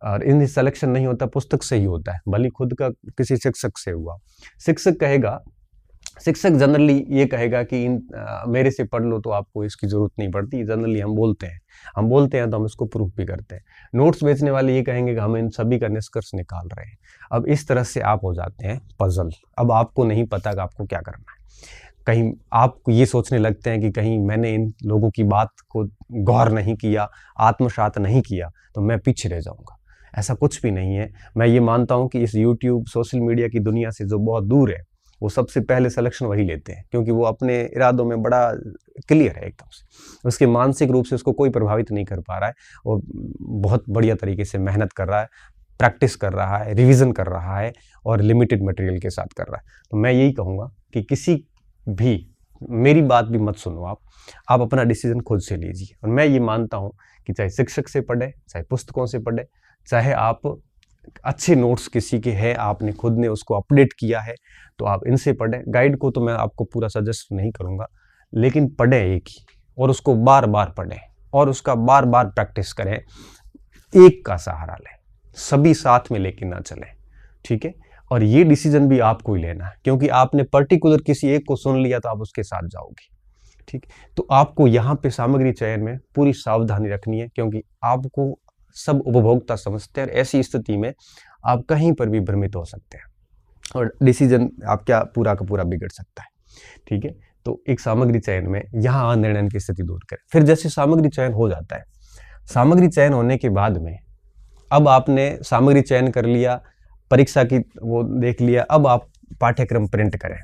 और इन सिलेक्शन नहीं होता, पुस्तक से ही होता है, भले खुद का किसी शिक्षक से हुआ। शिक्षक जनरली ये कहेगा कि मेरे से पढ़ लो तो आपको इसकी जरूरत नहीं पड़ती। जनरली हम बोलते हैं तो हम इसको प्रूफ भी करते हैं। नोट्स बेचने वाले ये कहेंगे कि हम इन सभी का निष्कर्ष निकाल रहे हैं। अब इस तरह से आप हो जाते हैं पजल। अब आपको नहीं पता कि आपको क्या करना है। कहीं आप ये सोचने लगते हैं कि कहीं मैंने इन लोगों की बात को गौर नहीं किया, आत्मसात नहीं किया, तो मैं पीछे रह जाऊंगा। ऐसा कुछ भी नहीं है। मैं ये मानता हूं कि इस यूट्यूब सोशल मीडिया की दुनिया से जो बहुत दूर है, वो सबसे पहले सिलेक्शन वही लेते हैं, क्योंकि वो अपने इरादों में बड़ा क्लियर है एकदम से। उसके मानसिक रूप से उसको कोई प्रभावित नहीं कर पा रहा है, और बहुत बढ़िया तरीके से मेहनत कर रहा है, प्रैक्टिस कर रहा है, रिवीजन कर रहा है, और लिमिटेड मटेरियल के साथ कर रहा है। तो मैं यही कहूँगा कि किसी भी, मेरी बात भी मत सुनो, आप अपना डिसीजन खुद से लीजिए। और मैं ये मानता हूँ कि चाहे शिक्षक से पढ़े, चाहे पुस्तकों से पढ़े, चाहे आप अच्छे नोट्स किसी के हैं, आपने खुद ने उसको अपडेट किया है, तो आप इनसे पढ़ें। गाइड को तो मैं आपको पूरा सजेस्ट नहीं करूँगा, लेकिन पढ़ें एक ही, और उसको बार बार पढ़ें, और उसका बार बार प्रैक्टिस करें। एक का सहारा लें, सभी साथ में लेके ना चलें। ठीक है, और ये डिसीजन भी आपको ही लेना है, क्योंकि आपने पर्टिकुलर किसी एक को सुन लिया तो आप उसके साथ जाओगे। ठीक, तो आपको यहाँ पे सामग्री चयन में पूरी सावधानी रखनी है, क्योंकि आपको सब उपभोक्ता समझते हैं, और ऐसी स्थिति में आप कहीं पर भी भ्रमित हो सकते हैं, और डिसीजन आपका पूरा का पूरा बिगड़ सकता है। ठीक है, तो एक सामग्री चयन में यहाँ निर्णय की स्थिति दूर करें। फिर जैसे सामग्री चयन हो जाता है, सामग्री चयन होने के बाद में अब आपने सामग्री चयन कर लिया, परीक्षा की वो देख लिया, अब आप पाठ्यक्रम प्रिंट करें।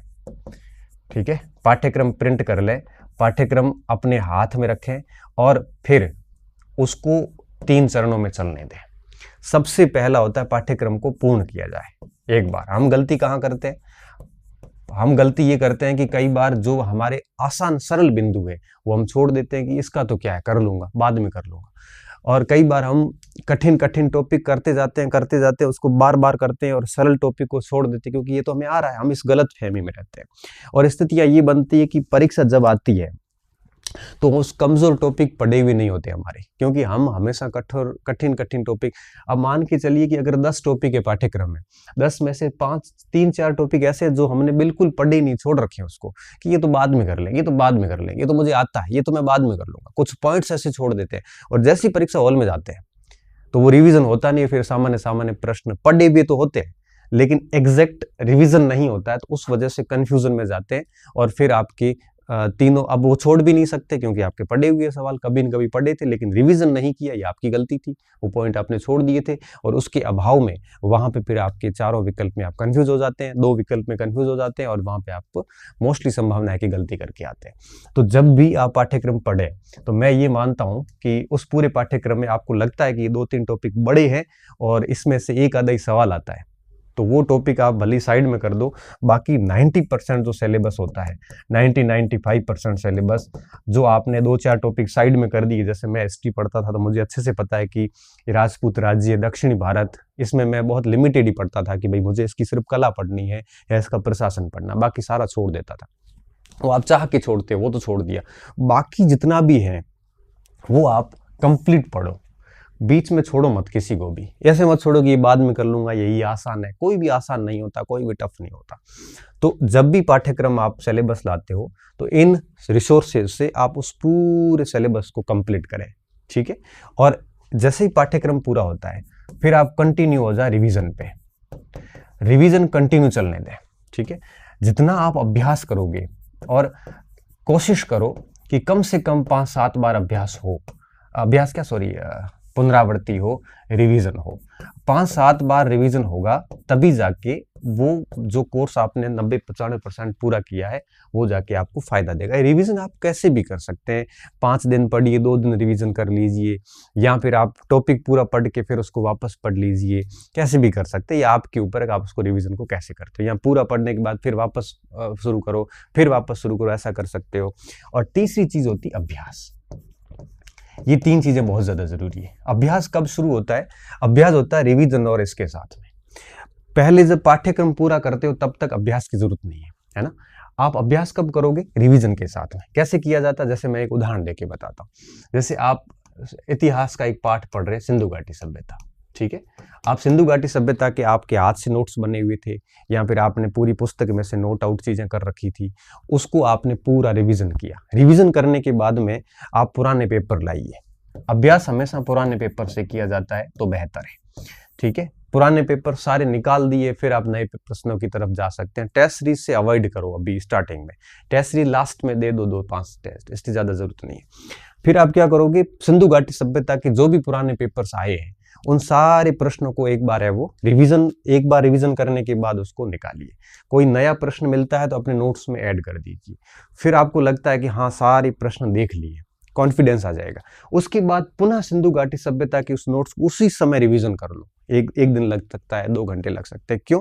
ठीक है, पाठ्यक्रम प्रिंट कर लें, पाठ्यक्रम अपने हाथ में रखें, और फिर उसको 3 चरणों में चलने दें। सबसे पहला होता है पाठ्यक्रम को पूर्ण किया जाए। एक बार हम गलती कहाँ करते हैं, हम गलती ये करते हैं कि कई बार जो हमारे आसान सरल बिंदु है वो हम छोड़ देते हैं कि इसका तो क्या है, कर लूंगा, बाद में कर लूंगा। और कई बार हम कठिन कठिन टॉपिक करते जाते हैं, उसको बार बार करते हैं और सरल टॉपिक को छोड़ देते हैं क्योंकि ये तो हमें आ रहा है, हम इस गलत फहमी में रहते हैं। और स्थितियां ये बनती है कि परीक्षा जब आती है तो उस कमजोर टॉपिक पढ़े हुए नहीं होते हमारे, क्योंकि हम हमेशा कठिन कठिन टॉपिक, अब मान के चलिए कि अगर 10 टॉपिक के पाठ्यक्रम में 10 में से 3-4 टॉपिक ऐसे जो हमने बिल्कुल पढ़े नहीं, छोड़ रखे हैं उसको कि ये तो बाद में कर लेंगे, ये तो बाद में कर लेंगे, ये तो मुझे आता है, ये तो मैं बाद में कर लूंगा, कुछ पॉइंट्स ऐसे छोड़ देते हैं। और जैसी परीक्षा हॉल में जाते हैं तो वो रिवीजन होता नहीं है, फिर सामान्य प्रश्न पढ़े भी तो होते हैं लेकिन एग्जैक्ट रिवीजन नहीं होता है, तो उस वजह से कंफ्यूजन में जाते हैं और फिर आपकी तीनों, अब वो छोड़ भी नहीं सकते क्योंकि आपके पढ़े हुए सवाल कभी न कभी पढ़े थे लेकिन रिवीजन नहीं किया, ये आपकी गलती थी, वो पॉइंट आपने छोड़ दिए थे और उसके अभाव में वहां पे फिर आपके चारों विकल्प में आप कंफ्यूज हो जाते हैं, 2 विकल्प में कंफ्यूज हो जाते हैं और वहां पे आप मोस्टली संभावना है कि गलती करके आते हैं। तो जब भी आप पाठ्यक्रम पढ़े तो मैं ये मानता हूँ कि उस पूरे पाठ्यक्रम में आपको लगता है कि ये 2-3 टॉपिक बड़े हैं और इसमें से एक आधा ही सवाल आता है, तो वो टॉपिक आप भली साइड में कर दो, बाकी 90% जो सिलेबस होता है, 90-95% सिलेबस जो आपने 2-4 टॉपिक साइड में कर दिए, जैसे मैं हिस्ट्री पढ़ता था तो मुझे अच्छे से पता है कि राजपूत राज्य, दक्षिणी भारत, इसमें मैं बहुत लिमिटेड ही पढ़ता था कि भाई मुझे इसकी सिर्फ कला पढ़नी है या इसका प्रशासन पढ़ना, बाकी सारा छोड़ देता था। वो आप चाह के छोड़ते, वो तो छोड़ दिया, बाकी जितना भी है वो आप कंप्लीट पढ़ो, बीच में छोड़ो मत किसी को भी, ऐसे मत छोड़ो कि ये बाद में कर लूंगा, यही आसान है, कोई भी आसान नहीं होता, कोई भी टफ नहीं होता। तो जब भी पाठ्यक्रम आप सिलेबस लाते हो तो इन रिसोर्सेज से आप उस पूरे सिलेबस को कंप्लीट करें, ठीक है। और जैसे ही पाठ्यक्रम पूरा होता है फिर आप कंटिन्यू हो जाए रिवीजन पे, रिवीजन कंटिन्यू चलने दें, ठीक है। जितना आप अभ्यास करोगे और कोशिश करो कि कम से कम 5-7 बार पुनरावृत्ति हो, रिवीजन हो, 5-7 बार रिवीजन होगा तभी जाके वो जो कोर्स आपने 90-95% पूरा किया है वो जाके आपको फायदा देगा। रिवीजन आप कैसे भी कर सकते हैं, 5 दिन पढ़िए, 2 दिन रिवीजन कर लीजिए, या फिर आप टॉपिक पूरा पढ़ के फिर उसको वापस पढ़ लीजिए, कैसे भी कर सकते हैं, या आपके ऊपर है कि आप उसको रिवीजन को कैसे करते हो, या पूरा पढ़ने के बाद फिर वापस शुरू करो, फिर वापस शुरू करो, ऐसा कर सकते हो। और तीसरी चीज होती है अभ्यास। ये 3 चीजें बहुत ज्यादा जरूरी है। अभ्यास कब शुरू होता है? अभ्यास होता है रिवीजन और इसके साथ में। पहले जब पाठ्यक्रम पूरा करते हो तब तक अभ्यास की जरूरत नहीं है ना। आप अभ्यास कब करोगे? रिवीजन के साथ में। कैसे किया जाता है? जैसे मैं एक उदाहरण देके बताता हूँ। जैसे आप इतिहास का एक पाठ पढ़ रहे, सिंधु घाटी सभ्यता, ठीक है। आप सिंधु घाटी सभ्यता के आपके हाथ से नोट्स बने हुए थे या फिर आपने पूरी पुस्तक में से नोट आउट चीजें कर रखी थी, उसको आपने पूरा रिवीजन किया। रिवीजन करने के बाद में आप पुराने पेपर लाइए। अभ्यास हमेशा पुराने पेपर से किया जाता है तो बेहतर है, ठीक है। पुराने पेपर सारे निकाल दिए, फिर आप नए प्रश्नों की तरफ जा सकते हैं। टेस्ट सीरीज से अवॉइड करो अभी स्टार्टिंग में, टेस्ट सीरीज लास्ट में दे दो 2-5 टेस्ट, इसकी ज्यादा जरूरत नहीं है। फिर आप क्या करोगे? सिंधु घाटी सभ्यता के जो भी पुराने पेपर्स आए हैं उन सारे प्रश्नों को एक बार एक बार रिवीजन करने के बाद उसको निकालिए। कोई नया प्रश्न मिलता है तो अपने नोट्स में ऐड कर दीजिए। फिर आपको लगता है कि हाँ सारे प्रश्न देख लिए, कॉन्फिडेंस आ जाएगा। उसके बाद पुनः सिंधु घाटी सभ्यता के उस नोट्स को उसी समय रिवीजन कर लो। एक दिन लग सकता है, 2 घंटे लग सकते हैं। क्यों?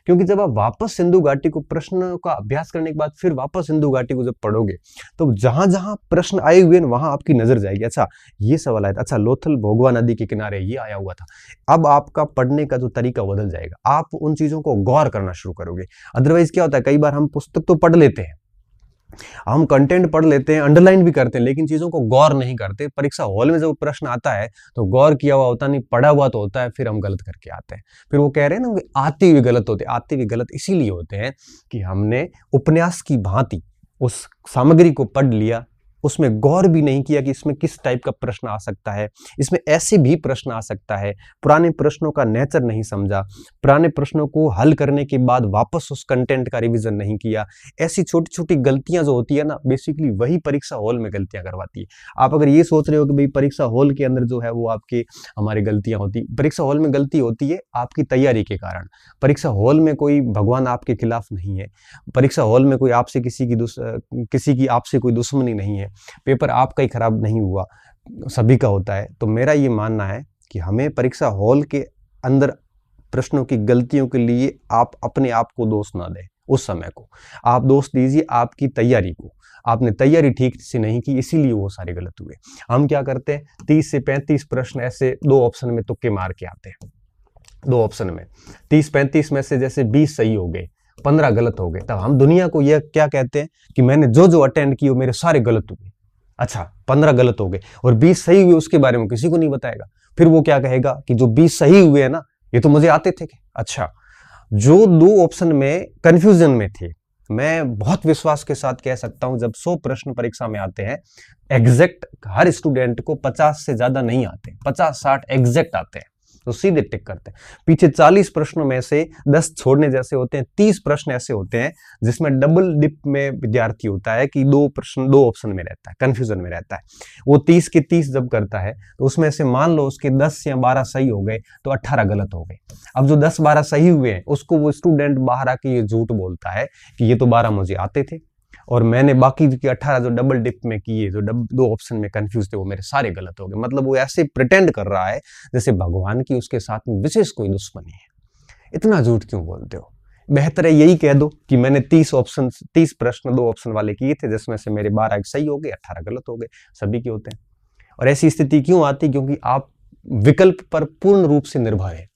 क्योंकि जब आप वापस सिंधु घाटी को प्रश्न का अभ्यास करने के बाद फिर वापस सिंधु घाटी को जब पढ़ोगे तो जहां जहां प्रश्न आए हुए हैं वहां आपकी नजर जाएगी, अच्छा ये सवाल आया था, अच्छा लोथल भोगवा नदी के किनारे ये आया हुआ था। अब आपका पढ़ने का जो तरीका बदल जाएगा, आप उन चीजों को गौर करना शुरू करोगे। अदरवाइज क्या होता है, कई बार हम पुस्तक तो पढ़ लेते हैं, हम कंटेंट पढ़ लेते हैं, अंडरलाइन भी करते हैं, लेकिन चीजों को गौर नहीं करते। परीक्षा हॉल में जब प्रश्न आता है तो गौर किया हुआ होता नहीं, पढ़ा हुआ तो होता है, फिर हम गलत करके आते हैं। फिर वो कह रहे हैं ना, आते हुए गलत होते, आते हुए गलत इसीलिए होते हैं कि हमने उपन्यास की भांति उस सामग्री को पढ़ लिया, उसमें गौर भी नहीं किया कि इसमें किस टाइप का प्रश्न आ सकता है, इसमें ऐसे भी प्रश्न आ सकता है। पुराने प्रश्नों का नेचर नहीं समझा, पुराने प्रश्नों को हल करने के बाद वापस उस कंटेंट का रिवीजन नहीं किया। ऐसी छोटी छोटी गलतियां जो होती है ना, बेसिकली वही परीक्षा हॉल में गलतियां करवाती है। आप अगर ये सोच रहे हो कि भाई परीक्षा हॉल के अंदर जो है वो आपके हमारी गलतियां होती, परीक्षा हॉल में गलती होती है आपकी तैयारी के कारण। परीक्षा हॉल में कोई भगवान आपके खिलाफ नहीं है, परीक्षा हॉल में कोई आपसे किसी की आपसे कोई दुश्मनी नहीं है, पेपर आपका ही खराब नहीं हुआ, सभी का होता है। तो मेरा ये मानना है कि हमें परीक्षा हॉल के अंदर प्रश्नों की गलतियों के लिए आप अपने आप को दोष ना दें, उस समय को। आप दोष दीजिए आपकी तैयारी को, आपने तैयारी ठीक से नहीं की इसीलिए वो सारे गलत हुए। हम क्या करते हैं, 30 से 35 प्रश्न ऐसे 2 ऑप्शन में तुक्के मार के आते हैं। 2 ऑप्शन में 30-35 में से जैसे 20 सही हो गए, 15 गलत हो गए, तब हम दुनिया को यह क्या कहते हैं कि मैंने जो जो अटेंड किए मेरे सारे गलत हुए। अच्छा, 15 गलत हो गए और 20 सही हुए, उसके बारे में किसी को नहीं बताएगा। फिर वो क्या कहेगा कि जो 20 सही हुए हैं ना, ये तो मुझे आते थे। अच्छा, जो 2 ऑप्शन में कंफ्यूजन में थे, मैं बहुत विश्वास के साथ कह सकता हूं जब 100 प्रश्न परीक्षा में आते हैं, एग्जैक्ट हर स्टूडेंट को 50 से ज्यादा नहीं आते, 50-60 एग्जैक्ट आते हैं, तो सीधे टिक करते हैं। पीछे 40 प्रश्नों में से 10 छोड़ने जैसे होते हैं, 30 प्रश्न ऐसे होते हैं जिसमें डबल डिप में विद्यार्थी होता है कि 2 प्रश्न 2 ऑप्शन में रहता है, कंफ्यूजन में रहता है। वो 30 के 30 जब करता है तो उसमें से मान लो उसके 10 या 12 सही हो गए तो 18 गलत हो गए। अब जो 10-12 सही हुए हैं उसको वो स्टूडेंट बाहर आके ये झूठ बोलता है कि ये तो 12 मुझे आते थे और मैंने बाकी के 18 जो डबल डिप में किए, जो 2 ऑप्शन में कंफ्यूज थे, वो मेरे सारे गलत हो गए। मतलब वो ऐसे प्रिटेंड कर रहा है जैसे भगवान की उसके साथ में विशेष कोई दुश्मनी है। इतना झूठ क्यों बोलते हो? बेहतर है यही कह दो कि मैंने 30 प्रश्न 2 ऑप्शन वाले किए थे जिसमें से मेरे 12 सही हो गए, 18 गलत हो गए। सभी के होते हैं। और ऐसी स्थिति क्यों आती? क्योंकि आप विकल्प पर पूर्ण रूप से निर्भर है।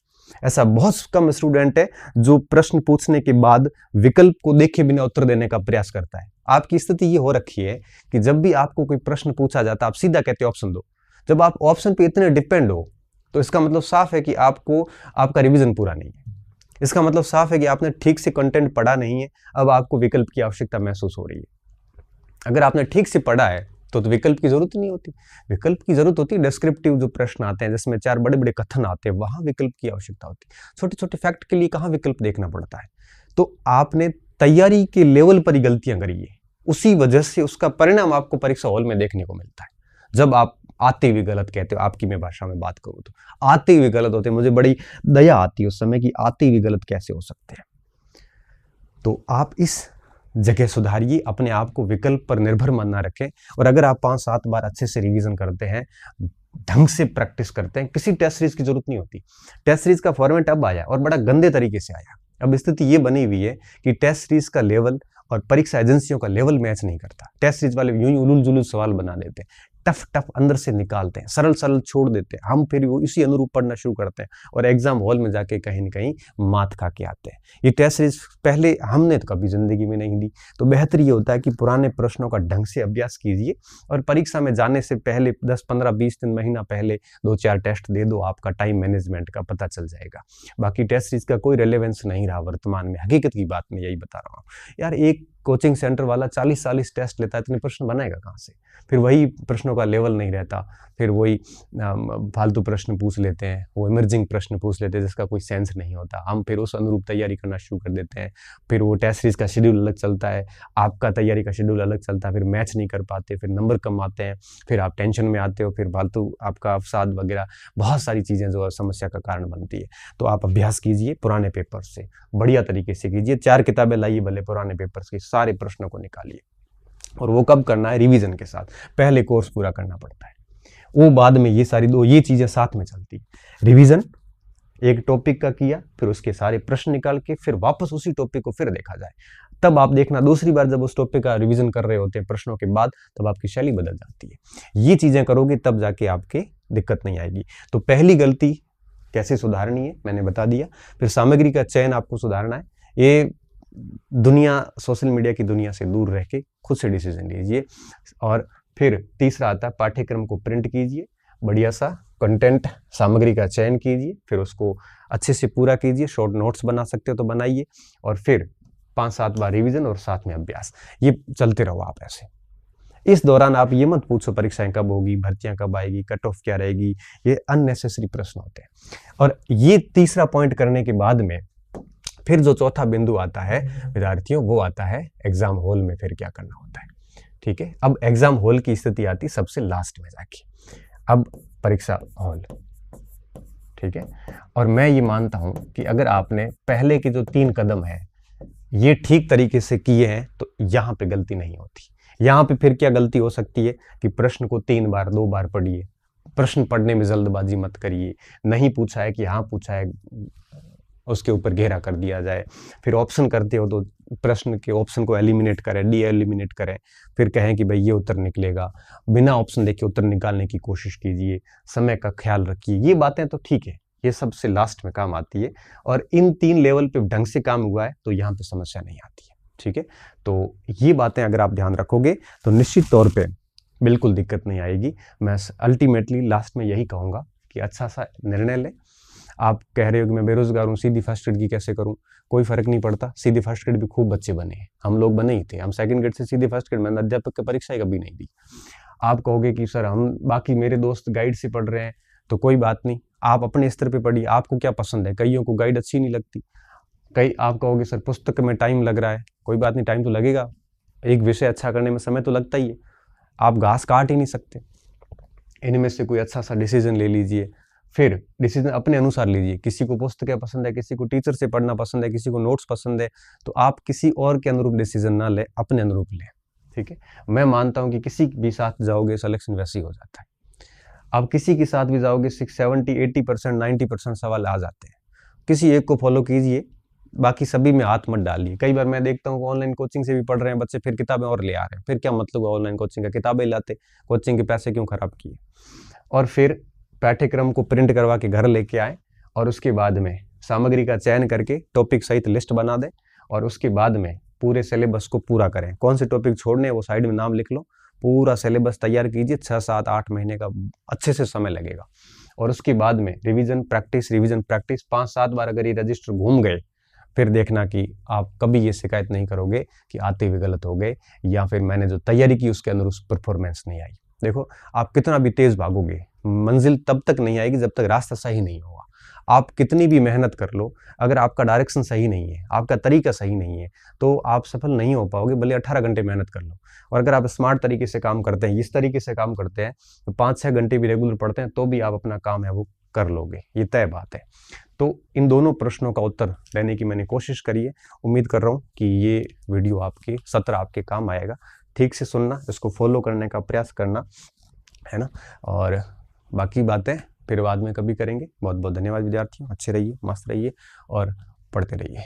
ऐसा बहुत कम स्टूडेंट है जो प्रश्न पूछने के बाद विकल्प को देखे बिना उत्तर देने का प्रयास करता है। आपकी स्थिति ये हो रखी है कि जब भी आपको कोई प्रश्न पूछा जाता है आप सीधा कहते हो ऑप्शन दो। जब आप ऑप्शन पे इतने डिपेंड हो तो इसका मतलब साफ है कि आपका रिवीजन पूरा नहीं है। इसका मतलब साफ है कि आपने ठीक से कंटेंट पढ़ा नहीं है। अब आपको विकल्प की आवश्यकता महसूस हो रही है। अगर आपने ठीक से पढ़ा है तो विकल्प की जरूरत नहीं होती। विकल्प की जरूरत होती है डिस्क्रिप्टिव जो प्रश्न आते हैं जिसमें 4 बड़े बड़े कथन आते हैं, वहां विकल्प की आवश्यकता होती है। छोटे छोटे फैक्ट के लिए कहां विकल्प देखना पड़ता है? तो आपने तैयारी के लेवल पर ही गलतियां करी है, उसी वजह से उसका परिणाम आपको परीक्षा हॉल में देखने को मिलता है। जब आप आते हुए गलत कहते हो, आपकी मैं भाषा में बात करूं तो आते हुए गलत होते हैं, मुझे बड़ी दया आती है उस समय कि आते हुए गलत कैसे हो सकते हैं। तो आप इस जगह सुधारिए, अपने आप को विकल्प पर निर्भर मन ना रखें। और अगर आप 5-7 बार अच्छे से रिवीजन करते हैं, ढंग से प्रैक्टिस करते हैं, किसी टेस्ट सीरीज की जरूरत नहीं होती। टेस्ट सीरीज का फॉर्मेट अब आया और बड़ा गंदे तरीके से आया। अब स्थिति ये बनी हुई है कि टेस्ट सीरीज का लेवल और परीक्षा एजेंसियों का लेवल मैच नहीं करता। टेस्ट सीरीज वाले यूं ही उलूल जुलूल सवाल बना देते हैं, टफ अंदर से निकालते हैं, सरल सरल छोड़ देते हैं। हम फिर वो इसी अनुरूप पढ़ना शुरू करते हैं और एग्जाम हॉल में जाके कहीं न कहीं मात खा के आते हैं। ये टेस्ट सीरीज पहले हमने तो कभी जिंदगी में नहीं दी। तो बेहतर ये होता है कि पुराने प्रश्नों का ढंग से अभ्यास कीजिए और परीक्षा में जाने से पहले 10, 15, 20 दिन, महीना पहले 2-4 टेस्ट दे दो, आपका टाइम मैनेजमेंट का पता चल जाएगा। बाकी टेस्ट सीरीज का कोई रेलेवेंस नहीं रहा वर्तमान में। हकीकत की बात मैं यही बता रहा हूँ यार। एक कोचिंग सेंटर वाला 40-40 टेस्ट लेता है, इतने प्रश्न बनाएगा कहाँ से? फिर वही प्रश्नों का लेवल नहीं रहता, फिर वही फालतू प्रश्न पूछ लेते हैं, वो इमर्जिंग प्रश्न पूछ लेते हैं जिसका कोई सेंस नहीं होता। हम फिर उस अनुरूप तैयारी करना शुरू कर देते हैं। फिर वो टेस्ट सीरीज का शेड्यूल अलग चलता है, आपका तैयारी का शेड्यूल अलग चलता है, फिर मैच नहीं कर पाते, फिर नंबर कम आते हैं, फिर आप टेंशन में आते हो, फिर फालतू आपका अवसाद वगैरह बहुत सारी चीज़ें जो समस्या का कारण बनती है। तो आप अभ्यास कीजिए पुराने पेपर से, बढ़िया तरीके से कीजिए। 4 किताबें लाइए भले, पुराने पेपर के सारे प्रश्नों को निकालिए। और वो कब करना है? रिवीजन के साथ। पहले कोर्स पूरा करना पड़ता है, वो बाद में ये चीजें साथ में चलती है। रिवीजन एक टॉपिक का किया, फिर उसके सारे प्रश्न निकाल के फिर वापस उसी टॉपिक को फिर देखा जाए। तब आप देखना दूसरी बार जब उस टॉपिक का रिवीजन कर रहे होते हैं प्रश्नों के बाद, तब आपकी शैली बदल जाती है। ये चीजें करोगे तब जाके आपके दिक्कत नहीं आएगी। तो पहली गलती कैसे सुधारनी है मैंने बता दिया। फिर सामग्री का चयन आपको सुधारना है। ये दुनिया, सोशल मीडिया की दुनिया से दूर रह के खुद से डिसीजन लीजिए। और फिर तीसरा आता है पाठ्यक्रम को प्रिंट कीजिए, बढ़िया सा कंटेंट सामग्री का चयन कीजिए, फिर उसको अच्छे से पूरा कीजिए। शॉर्ट नोट्स बना सकते हो तो बनाइए, और फिर 5-7 बार रिवीजन और साथ में अभ्यास। ये चलते रहो आप ऐसे। इस दौरान आप ये मत पूछो परीक्षाएं कब होगी, भर्तियां कब आएगी, कट ऑफ क्या रहेगी, ये अननेसेसरी प्रश्न होते हैं। और ये तीसरा पॉइंट करने के बाद में फिर जो चौथा बिंदु आता है विद्यार्थियों, वो आता है एग्जाम हॉल में फिर क्या करना होता है। ठीक है, अब एग्जाम हॉल की स्थिति आती सबसे लास्ट में जाके। अब परीक्षा हॉल, ठीक है। और मैं ये मानता हूं कि अगर आपने पहले के जो 3 कदम है ये ठीक तरीके से किए हैं तो यहाँ पे गलती नहीं होती। यहाँ पे फिर क्या गलती हो सकती है कि प्रश्न को 3 बार 2 बार पढ़िए। प्रश्न पढ़ने में जल्दबाजी मत करिए। नहीं पूछा है कि हाँ पूछा है, उसके ऊपर घेरा कर दिया जाए। फिर ऑप्शन करते हो तो प्रश्न के ऑप्शन को एलिमिनेट करें, डी एलिमिनेट करें, फिर कहें कि भाई ये उत्तर निकलेगा, बिना ऑप्शन देखे उत्तर निकालने की कोशिश कीजिए, समय का ख्याल रखिए। ये बातें तो ठीक है, ये सबसे लास्ट में काम आती है, और इन 3 लेवल पे ढंग से काम हुआ है तो यहाँ पे समस्या नहीं आती है। ठीक है, तो ये बातें अगर आप ध्यान रखोगे तो निश्चित तौर पे बिल्कुल दिक्कत नहीं आएगी। मैं अल्टीमेटली लास्ट में यही कहूँगा कि अच्छा सा निर्णय लें। आप कह रहे हो कि मैं बेरोजगार हूँ, सीधी फर्स्ट ग्रेड की कैसे करूँ? कोई फर्क नहीं पड़ता, सीधी फर्स्ट ग्रेड भी खूब बच्चे बने हैं, हम लोग बने ही थे। हम सेकंड ग्रेड से सीधी फर्स्ट ग्रेड, मैंने अध्यापक की परीक्षा ही कभी नहीं दी। आप कहोगे कि सर हम बाकी मेरे दोस्त गाइड से पढ़ रहे हैं, तो कोई बात नहीं, आप अपने स्तर पे पढ़िए, आपको क्या पसंद है। कईयों को गाइड अच्छी नहीं लगती, कई आप कहोगे सर पुस्तक में टाइम लग रहा है, कोई बात नहीं, टाइम तो लगेगा, एक विषय अच्छा करने में समय तो लगता ही है, आप घास काट ही नहीं सकते। इनमें से कोई अच्छा सा डिसीजन ले लीजिए, फिर डिसीजन अपने अनुसार लीजिए। किसी को पुस्तकें पसंद है, किसी को टीचर से पढ़ना पसंद है, किसी को नोट्स पसंद है, तो आप किसी और के अनुरूप डिसीजन ना ले, अपने अनुरूप लें। ठीक है, मैं मानता हूं कि किसी भी साथ जाओगे सिलेक्शन वैसे ही हो जाता है। आप किसी के साथ भी जाओगे 70, 80%, 90% सवाल आ जाते हैं। किसी एक को फॉलो कीजिए, बाकी सभी में हाथ मत डालिए। कई बार मैं देखता हूँ ऑनलाइन कोचिंग से भी पढ़ रहे हैं बच्चे, फिर किताबें और ले आ रहे हैं। फिर क्या मतलब है ऑनलाइन कोचिंग का? किताबें लाते, कोचिंग के पैसे क्यों खराब किए? और फिर पाठ्यक्रम को प्रिंट करवा के घर लेके आए, और उसके बाद में सामग्री का चयन करके टॉपिक सहित लिस्ट बना दें, और उसके बाद में पूरे सिलेबस को पूरा करें। कौन से टॉपिक छोड़ने हैं वो साइड में नाम लिख लो, पूरा सिलेबस तैयार कीजिए। 6, 7, 8 महीने का अच्छे से समय लगेगा। और उसके बाद में रिवीजन प्रैक्टिस 5-7 बार अगर ये रजिस्टर घूम गए, फिर देखना कि आप कभी ये शिकायत नहीं करोगे कि आते हुए गलत हो गए, या फिर मैंने जो तैयारी की उसके अनुरूप परफॉर्मेंस नहीं आई। देखो, आप कितना भी तेज भागोगे, मंजिल तब तक नहीं आएगी जब तक रास्ता सही नहीं होगा। आप कितनी भी मेहनत कर लो, अगर आपका डायरेक्शन सही नहीं है, आपका तरीका सही नहीं है, तो आप सफल नहीं हो पाओगे, भले 18 घंटे मेहनत कर लो। और अगर आप स्मार्ट तरीके से काम करते हैं, इस तरीके से काम करते हैं, तो 5-6 घंटे भी रेगुलर पढ़ते हैं, तो भी आप अपना काम है वो कर लोगे, ये तय बात है। तो इन दोनों प्रश्नों का उत्तर देने की मैंने कोशिश करी है। उम्मीद कर रहा हूँ कि ये वीडियो आपके सत्र आपके काम आएगा। ठीक से सुनना, इसको फॉलो करने का प्रयास करना, है ना। और बाकी बातें फिर बाद में कभी करेंगे। बहुत बहुत धन्यवाद विद्यार्थियों, अच्छे रहिए, मस्त रहिए और पढ़ते रहिए।